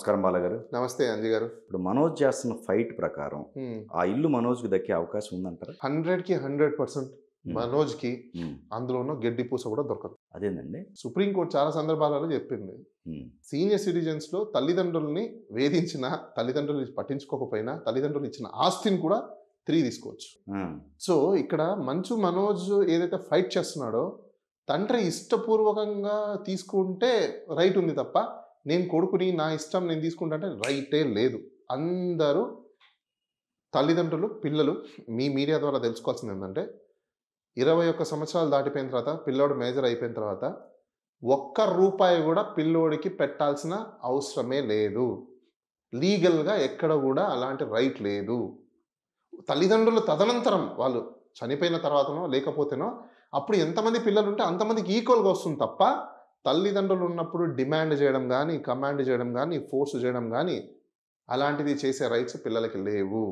నమస్కారం బాలగారు. నమస్తే అంజి గారు. ఇప్పుడు మనోజ్ చేస్తున్న ఫైట్ ప్రకారం ఆ ఇల్లు మనోజ్‌కి దక్కే అవకాశం ఉందంటారా? 100కి 100% హ్మ్. మనోజ్‌కి హ్మ్. అందులోనూ గడ్డి పూస కూడా దొరకదు. అదేనండి. సుప్రీం కోర్ట్ చాలా సందర్భాలలో చెప్పింది. హ్మ్. సీనియర్ సిటిజన్స్‌లో తల్లిదండ్రుల్ని వేధించినా, తల్లిదండ్రులు పట్టించుకోకపోయినా, తల్లిదండ్రులు ఇచ్చిన ఆస్తిని కూడా తిరిగి తీసుకోవచ్చు. ఆ! సో, ఇక్కడ మంచు మనోజ్ ఏదైతే ఫైట్ చేస్తున్నాడో, తండ్రి ఇష్టపూర్వకంగా తీసుకుంటే రైట్ ఉంది తప్ప, నేను కొడుకుని నా ఇష్టం నేను తీసుకుంటా అంటే రైటే లేదు. అందరూ తల్లిదండ్రులు, పిల్లలు మీ మీడియా ద్వారా తెలుసుకోవాల్సింది ఏంటంటే 21 సంవత్సరాలు దాటిపోయిన తర్వాత పిల్లోడు మేజర్ అయిపోయిన తర్వాత ఒక్క రూపాయి కూడా పిల్లోడికి పెట్టాల్సిన అవసరమే లేదు. లీగల్‌గా ఎక్కడ కూడా అలాంటి రైట్ లేదు. తల్లిదండ్రులు తదనంతరం వాళ్ళు చనిపోయిన తర్వాతనో లేకపోతేనో అప్పుడు ఎంతమంది పిల్లలుంటే అంతమందికి ఈక్వల్‌గా వస్తుంది తప్ప తల్లిదండ్రులు ఉన్నప్పుడు డిమాండ్ చేయడం గానీ, కమాండ్ చేయడం గానీ, ఫోర్స్ చేయడం గానీ అలాంటిది చేసే రైట్స్ పిల్లలకి లేవు.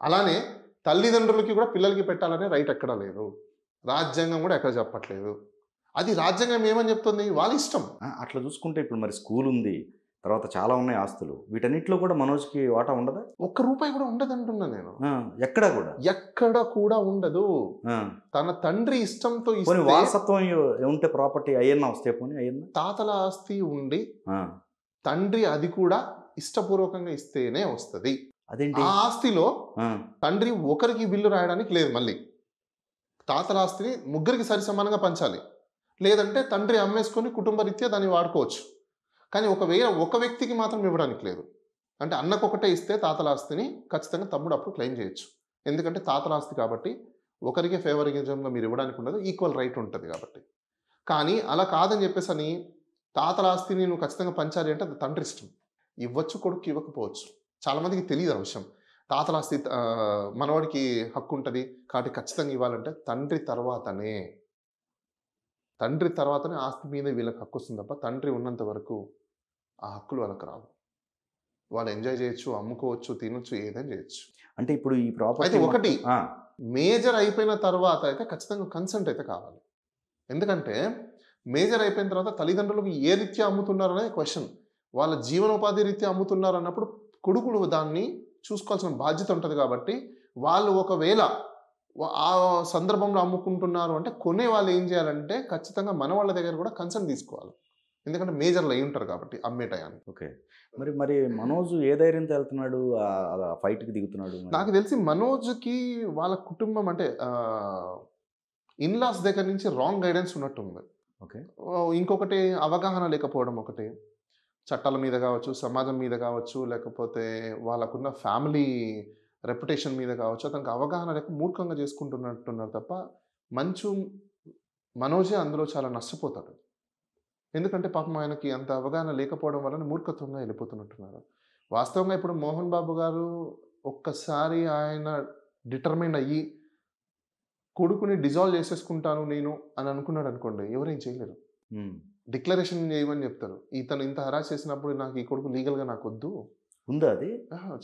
అలానే తల్లిదండ్రులకి కూడా పిల్లలకి పెట్టాలనే రైట్ ఎక్కడా లేదు. రాజ్యాంగం కూడా ఎక్కడ చెప్పట్లేదు. అది రాజ్యాంగం ఏమని చెప్తుంది? వాళ్ళ ఇష్టం. ఆ! అట్లా చూసుకుంటే ఇప్పుడు మరి స్కూల్ ఉంది. తర్వాత చాలా ఉన్నాయి ఆస్తులు. వీటన్నిటిలో కూడా మనోజ్‌కి వాటా ఉండదా? ఒక్క రూపాయి కూడా ఉండదంటున్నా నేను. ఆ! ఎక్కడా కూడా. ఎక్కడ కూడా ఉండదు. ఆ! తన తండ్రి ఇష్టంతో పోనీ ఇస్తే వారసత్వం ఉంటే ప్రాపర్టీ అయన్నా వస్తాయి పోనీ అయన్నా? తాతల ఆస్తి ఉండి ఆ! తండ్రి అది కూడా ఇష్టపూర్వకంగా ఇస్తేనే వస్తది. అదేంటి? ఆ ఆస్తిలో ఆ! తండ్రి ఒకరికి బిల్లు రాయడానికి లేదు మళ్ళీ. తాతల ఆస్తిని ముగ్గురికి సరిసమానంగా పంచాలి. లేదంటే తండ్రి అమ్మేసుకొని కుటుంబరీత్యా దాన్ని వాడుకోవచ్చు. కానీ ఒకవేళ ఒక వ్యక్తికి మాత్రం ఇవ్వడానికి లేదు. అంటే అన్నకొకటే ఇస్తే తాతల ఆస్తిని ఖచ్చితంగా తమ్ముడు అప్పుడు క్లెయిమ్ చేయొచ్చు. ఎందుకంటే తాతల ఆస్తి కాబట్టి ఒకరికే ఫేవరిజంగా మీరు ఇవ్వడానికి ఉండదు. ఈక్వల్ రైట్ ఉంటది కాబట్టి. కానీ అలా కాదని చెప్పేసని తాతల ఆస్తిని నువ్వు ఖచ్చితంగా పంచాలి అంటే అది తండ్రి ఇష్టం. ఇవ్వచ్చు కొడుక్కి ఇవ్వకపోవచ్చు. చాలా మందికి తెలీదు ఆ విషయం. తాతల ఆస్తి మనవడికి హక్కు ఉంటది. కాబట్టి ఖచ్చితంగా ఇవ్వాలంటే తండ్రి తర్వాతనే ఆస్తి మీద వీళ్ళకి హక్కొస్తుంది తప్ప తండ్రి ఉన్నంత వరకు ఆ హక్కులు వాళ్ళకి రావు. వాళ్ళు ఎంజాయ్ చేయొచ్చు, అమ్ముకోవచ్చు, తినొచ్చు, ఏదైనా చేయొచ్చు. అంటే ఇప్పుడు ఈ ప్రాపర్టీ అయితే ఒకటి ఆ! మేజర్ అయిపోయిన తర్వాత అయితే ఖచ్చితంగా కన్సెంట్ అయితే కావాలి. ఎందుకంటే మేజర్ అయిపోయిన తర్వాత తల్లిదండ్రులకు ఏ రీత్యా అమ్ముతున్నారనేది క్వెషన్. వాళ్ళ జీవనోపాధి రీత్యా అమ్ముతున్నారు అన్నప్పుడు కొడుకులు దాన్ని చూసుకోవాల్సిన బాధ్యత ఉంటది కాబట్టి వాళ్ళు ఒకవేళ ఆ సందర్భంలో అమ్ముకుంటున్నారు అంటే కొనేవాళ్ళు ఏం చేయాలంటే ఖచ్చితంగా మన వాళ్ళ దగ్గర కూడా కన్సెంట్ తీసుకోవాలి. ఎందుకంటే మేజర్‌లు అయ్యుంటారు కాబట్టి అమ్మే టయానికి. ఓకే. మరి మనోజ్ ఏ ధైర్యంతో ఎళ్తున్నాడు? ఫైట్‌కి దిగుతున్నాడు మరి? నాకు తెలిసి మనోజ్‌కి వాళ్ళ కుటుంబం అంటే ఇన్‌లాస్ దగ్గర నుంచి రాంగ్ గైడెన్స్ ఉన్నట్టుంది. ఓకే. ఇంకొకటి అవగాహన లేకపోవడం ఒకటి. చట్టాల మీద గావచ్చు, సమాజం మీద గావచ్చు, లేకపోతే వాళ్ళకున్న ఫ్యామిలీ రెప్యుటేషన్ మీద గావచ్చు, అతనికి అవగాహన లేక మూర్ఖంగా చేసుకుంటున్నట్టున్నారు తప్ప, మంచు మనోజే అందులో చాలా నష్టపోతాడు. ఎందుకంటే పాపం ఆయనకి అంత అవగాహన లేకపోవడం వలన మూర్ఖత్వంగా వెళ్ళిపోతున్నట్టున్నారు. వాస్తవంగా ఇప్పుడు మోహన్ బాబు గారు ఒక్కసారి ఆయన డిటర్మైన్ అయ్యి, కొడుకుని డిజాల్వ్ చేసేసుకుంటాను నేను అని అనుకున్నాడనుకోండి, ఎవరేం చేయలేరు. హ్మ్. డిక్లరేషన్ చేయమని చెప్తారు. ఇతను ఇంత హరాస్ చేసినప్పుడు నాకు ఈ కొడుకు లీగల్‌గా నాకొద్దు. ఉందా అది?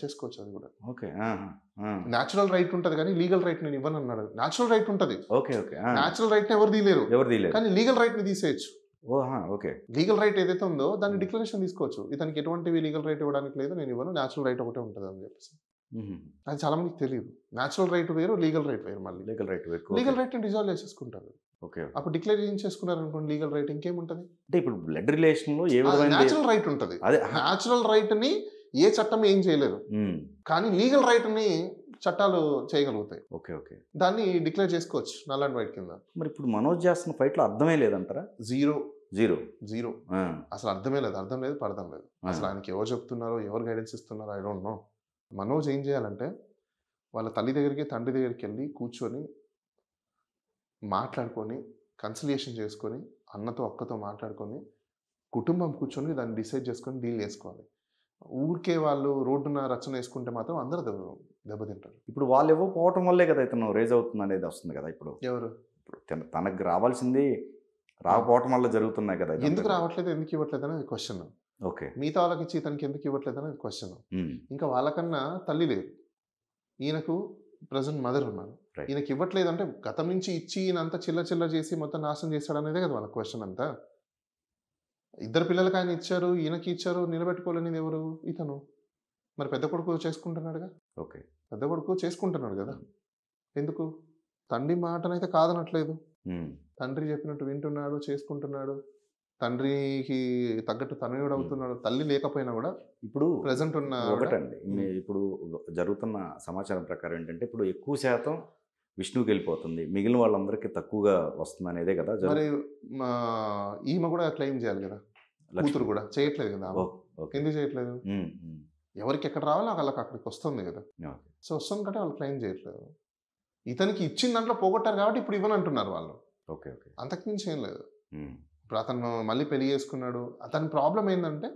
చేసుకోవచ్చు అది కూడా. ఓకే. ఆహా! ఆ! నేచురల్ రైట్ ఉంటది గానీ, లీగల్ రైట్ నేను ఇవ్వనన్నాడు. నేచురల్ రైట్ ఉంటది. ఓకే. ఓకే. ఆ! నేచురల్ రైట్‌ని ఎవరు తీయలేరు. ఎవరు తీయలేరు. కానీ లీగల్ రైట్‌ని తీసేయొచ్చు. ఓహా! ఓకే. లీగల్ రైట్ ఏదైతే ఉందో దాన్ని హ్మ్. డిక్లరేషన్ తీసుకోవచ్చు. ఇతనికి ఎటువంటివి లీగల్ రైట్ ఇవ్వడానికి లేదు. నేను ఇవ్వను. నేచురల్ రైట్ ఒకటే ఉంటదని చెప్పేసి. హుహు. అది చాలా మందికి తెలీదు. నేచురల్ రైట్ వేరు, లీగల్ రైట్ వేరు మళ్ళీ. లీగల్ రైట్ ఎక్కువ. లీగల్ రైట్‌ని డిజాల్వ్ చేసేసుకుంటారు. ఓకే. ఓకే. అప్పుడు డిక్లేర్ చేసుకున్నారనుకోండి లీగల్ రైట్ ఇంకేముంటది? అంటే ఇప్పుడు బ్లడ్ రిలేషన్‌లో ఏ విధమైనది నేచురల్ రైట్ ఉంటది. అదే అహా! నేచురల్ రైట్‌ని ఏ చట్టం ఏం చేయలేదు. హ్మ్. కానీ లీగల్ రైట్‌ని చట్టాలు చేయగలుగుతాయి. ఓకే. ఓకే. దాన్ని డిక్లేర్ చేసుకోవచ్చు నల్ అండ్ వైట్ కింద. మరి ఇప్పుడు మనోజ్ చేస్తున్న ఫైట్‌లో అర్థమే లేదంటారా? జీరో. జీరో. జీరో. ఆ! అసలు అర్థమే లేదు. అర్థం లేదు, పడతం లేదు. ఆ! అసలు ఆయనకి ఎవరు చెప్తున్నారో, ఎవరు గైడెన్స్ ఇస్తున్నారో ఐ డోంట్ నో. మనోజ్ ఏం చేయాలంటే, వాళ్ళ తల్లి దగ్గరికి, తండ్రి దగ్గరికెళ్ళి కూర్చొని, మాట్లాడుకొని, కన్సిలియేషన్ చేసుకొని, అన్నతో, అక్కతో మాట్లాడుకొని, కుటుంబం కూర్చొని దాన్ని డిసైడ్ చేసుకొని డీల్ చేసుకోవాలి. ఊరికే వాళ్ళు రోడ్డున రచ్చన వేసుకుంటే మాత్రం అందరూ దెబ్బతింటారు. ఇప్పుడు వాళ్ళు ఇవ్వకపోవటం వల్లే కదా ఇతను రైజ్ అవుతుందనేది వస్తుంది కదా ఇప్పుడు. ఎవరు? ఇప్పుడు తనకు రావాల్సింది రాకపోవటం వల్ల జరుగుతున్నాయి కదా ఇదంతా ఎందుకు కూడా. రావట్లేదు, ఎందుకు ఇవ్వట్లేదు అనేది క్వెషన్. ఓకే. మిగతా వాళ్ళకి ఇచ్చి ఇతనికి ఎందుకు ఇవ్వట్లేదు అనేది క్వెషన్. హ్మ్. ఇంకా వాళ్ళకన్నా తల్లి లేదు. ఈయనకు ప్రెజెంట్ మదర్ ఉన్నారు. రైట్. ఈయనకి ఇవ్వట్లేదు అంటే గతం నుంచి ఇచ్చి ఈయనంతా చిల్లర చిల్లర చేసి మొత్తం నాశనం చేస్తాడనేదే కదా వాళ్ళ క్వెషన్ అంతా. ఇద్దరు పిల్లలకి ఆయన ఇచ్చారు, ఈయనకి ఇచ్చారు, నిలబెట్టుకోలేనిది ఎవరు? ఇతను. మరి పెద్ద కొడుకు చేసుకుంటున్నాడుగా. ఓకే. పెద్ద కొడుకు చేసుకుంటున్నాడు గదా! ఎందుకు? తండ్రి మాటనైతే కాదనట్లేదు. హ్మ్. తండ్రి చెప్పినట్టు వింటున్నాడు, చేసుకుంటున్నాడు. తండ్రికి తగ్గట్టు తనయుడు హ్మ్. అవుతున్నాడు. తల్లి లేకపోయినా గూడా ఇప్పుడు ప్రెజెంట్ ఉన్న ఆవిడ ఒకటండి. ఇప్పుడు జరుగుతున్న సమాచారం ప్రకారం ఏంటంటే, ఇప్పుడు ఎక్కువ శాతం విష్ణువుకెళ్ళిపోతుంది. మిగిలిన వాళ్ళందరికీ తక్కువగా వస్తుందనేదే కదా మరి మా ఈమె గూడా క్లెయిమ్ జేయాలి గదా! లక్ష్మి. కూతురు గూడా. చేయట్లేదు గదా ఆమె. ఓకే. ఎందుకు చేయట్లేదు? హ్మ్. హ్మ్. ఎవరికి ఎక్కడ రావాలో వాళ్ళకి అక్కడికి వస్తుంది గదా! ఓకే. సో, వస్తుంది కాబట్టి వాళ్ళు క్లెయిమ్ చేయట్లేదు. ఇతనికి ఇచ్చిన దాంట్లో పోగొట్టారు కాబట్టి ఇప్పుడు ఇవ్వనంటున్నారు వాళ్ళు. ఓకే. ఓకే. అంతకు మించి ఏం లేదు. హ్మ్. ఇప్పుడు అతను మళ్ళీ పెళ్లి చేసుకున్నాడు. అతని ప్రాబ్లమ్ ఏందంటే,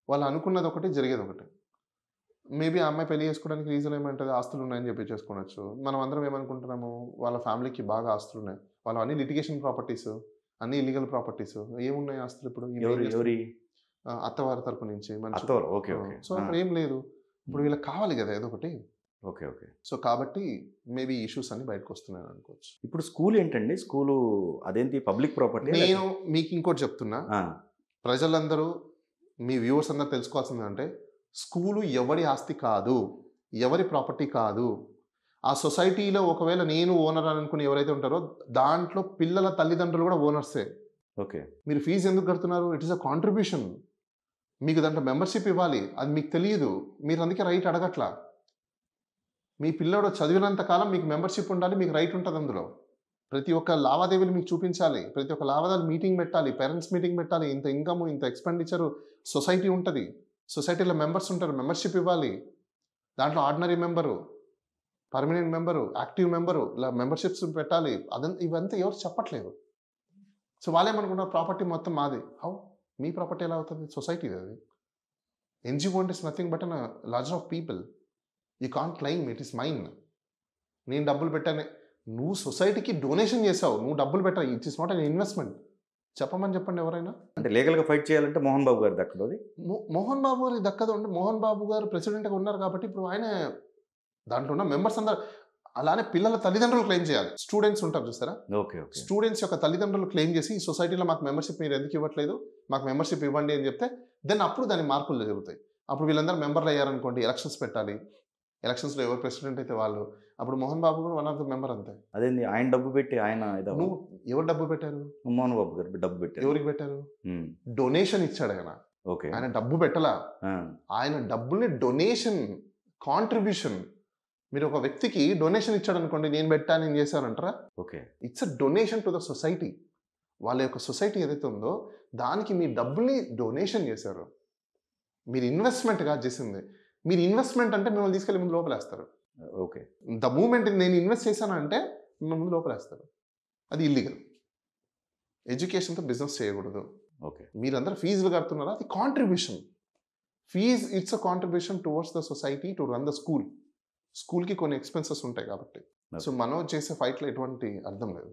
వాళ్ళు అనుకున్నది ఒకటి, జరిగేది ఒకటి. మేబీ ఆ అమ్మాయి పెళ్లి చేసుకోవడానికి రీజన్ ఏమంటది? ఆస్తులున్నాయని చెప్పి చేసుకోనొచ్చు. మనం అందరం ఏమనుకుంటున్నాము? వాళ్ళ ఫ్యామిలీకి బాగా ఆస్తులున్నాయి. వాళ్ళవన్నీ లిటిగేషన్ ప్రాపర్టీస్, అన్నీ ఇల్లీగల్ ప్రాపర్టీస్. ఏమున్నాయి ఆస్తులు ఇప్పుడు? ఈమె ఏం చేస్తుంది? ఎవరి అత్తవారి తరపు నుంచి మంచి అత్తవారు. ఓకే. ఓకే. సో, అక్కడ ఏం లేదు. ఇప్పుడు వీళ్ళకి కావాలి గదా! ఏదో ఒకటి. ఓకే. ఓకే. సో, కాబట్టి మేబీ ఇష్యూస్ అన్నీ బయటకొస్తున్నాయని అనుకోవచ్చు. ఇప్పుడు స్కూల్ ఏంటండి? స్కూలు అదేంటి పబ్లిక్ ప్రాపర్టీ? నేను మీకు ఇంకోటి చెప్తున్నా. ఆ! ప్రజలందరూ, మీ వ్యూవర్స్ అందరూ తెలుసుకోవాల్సిందేంటంటే, స్కూలు ఎవడి ఆస్తి కాదు. ఎవరి ప్రాపర్టీ కాదు. ఆ సొసైటీలో ఒకవేళ నేను ఓనర్ అని అనుకుని ఎవరైతే ఉంటారో, దాంట్లో పిల్లల తల్లిదండ్రులు కూడా ఓనర్సే. ఓకే. మీరు ఫీజు ఎందుకు కడుతున్నారు? It is a contribution. మీకు దాంట్లో మెంబర్‌షిప్ ఇవ్వాలి. అది మీకు తెలీదు. మీరు అందుకే రైట్ అడగట్లా. మీ పిల్లోడు చదివినంత కాలం మీకు మెంబర్‌షిప్ ఉండాలి. మీకు రైట్ ఉంటది అందులో. ప్రతి ఒక్క లావాదేవీలు మీకు చూపించాలి. ప్రతి ఒక్క లావాదేవీలు మీటింగ్ పెట్టాలి. పేరెంట్స్ మీటింగ్ పెట్టాలి. ఇంత ఇన్‌కమ్, ఇంత ఎక్స్‌పెండిచర్ సొసైటీ ఉంటది. సొసైటీలో మెంబర్స్ ఉంటారు. మెంబర్‌షిప్ ఇవ్వాలి. దాంట్లో ordinary member, permanent member, active member ఇలా మెంబర్‌షిప్స్ పెట్టాలి. ఇవంతా ఎవరు చెప్పట్లేదు. సో, వాళ్ళేమనుకుంటారు ప్రాపర్టీ మొత్తం మాది. హౌ? మీ ప్రాపర్టీ ఎలా అవుతది? సొసైటీది అది. ఎన్‌జీఓ అంటే is nothing but larger of people. You can't claim it is mine. నేను డబ్బులు పెట్టాను. నువ్వు సొసైటీకి డొనేషన్ చేసావు. నువ్వు డబ్బులు పెట్టావు. It is not an investment. చెప్పమని చెప్పండి ఎవరైనా. అంటే లీగల్‌గా ఫైట్ చేయాలంటే మోహన్ బాబు గారి దక్కదు అది? మోహన్ బాబు గారికి దక్కదు అంటే, మోహన్ బాబు గారు ప్రెసిడెంట్‌గా ఉన్నారు కాబట్టి ఇప్పుడు ఆయన దాంట్లో ఉన్న మెంబర్స్ అందరూ అలానే పిల్లల తల్లిదండ్రులు క్లెయిమ్ చేయాలి. స్టూడెంట్స్ ఉంటారు చూసారా? ఓకే. ఓకే. స్టూడెంట్స్ యొక్క తల్లిదండ్రులు క్లెయిమ్ చేసి, ఈ సొసైటీలో మాకు మెంబర్‌షిప్ మీరు ఎందుకు ఇవ్వట్లేదు? మాకు మెంబర్‌షిప్ ఇవ్వండి అని చెప్తే, దెన్ అప్పుడు దాని మార్పులు జరుగుతాయి. అప్పుడు వీళ్ళందరూ మెంబర్‌లు అయ్యారనుకోండి, ఎలక్షన్స్ పెట్టాలి. ఎలక్షన్స్‌లో ఎవరు ప్రెసిడెంట్ అయితే వాళ్ళు. అప్పుడు మోహన్ బాబు కూడా వన్ ఆఫ్ ద మెంబర్ అంతే. అదేంది ఆయన డబ్బు పెట్టి ఆయన నువ్వు ఎవరు డబ్బు పెట్టారు? మోహన్ బాబు గారు డబ్బు పెట్టారు. ఎవరికి పెట్టారు? హ్మ్. డొనేషన్ ఇచ్చాడు ఆయన. ఓకే. ఆయన డబ్బు పెట్టలా. ఆ! ఆయన డబ్బుల్ని డొనేషన్, కాంట్రిబ్యూషన్. మీరు ఒక వ్యక్తికి డొనేషన్ ఇచ్చాడనుకోండి, నేను పెట్టాను, నేను చేశానంటారా? Okay. It's a donation to the society. వాళ్ళ యొక్క సొసైటీ ఏదైతే ఉందో, దానికి మీ డబ్బుల్ని డొనేషన్ చేశారు. మీరు ఇన్వెస్ట్‌మెంట్ కాదు చేసింది. మీరు ఇన్వెస్ట్‌మెంట్ అంటే మిమ్మల్ని తీసుకెళ్ళి ముందు లోపలేస్తారు. ఓకే. ద మూమెంట్ నేను ఇన్వెస్ట్ చేశానంటే మిమ్మల్ని ముందు లోపలేస్తారు. అది ఇల్లీగల్. ఎడ్యుకేషన్‌తో బిజినెస్ చేయకూడదు. ఓకే. మీరందరూ ఫీజులు కడుతున్నారా? అది contribution. Fees it's a contribution towards the society to run the school. స్కూల్‌కి కొన్ని ఎక్స్‌పెన్సెస్ ఉంటాయి కాబట్టి. సో, మనం చేసే ఫైట్‌లో ఎటువంటి అర్థం లేదు.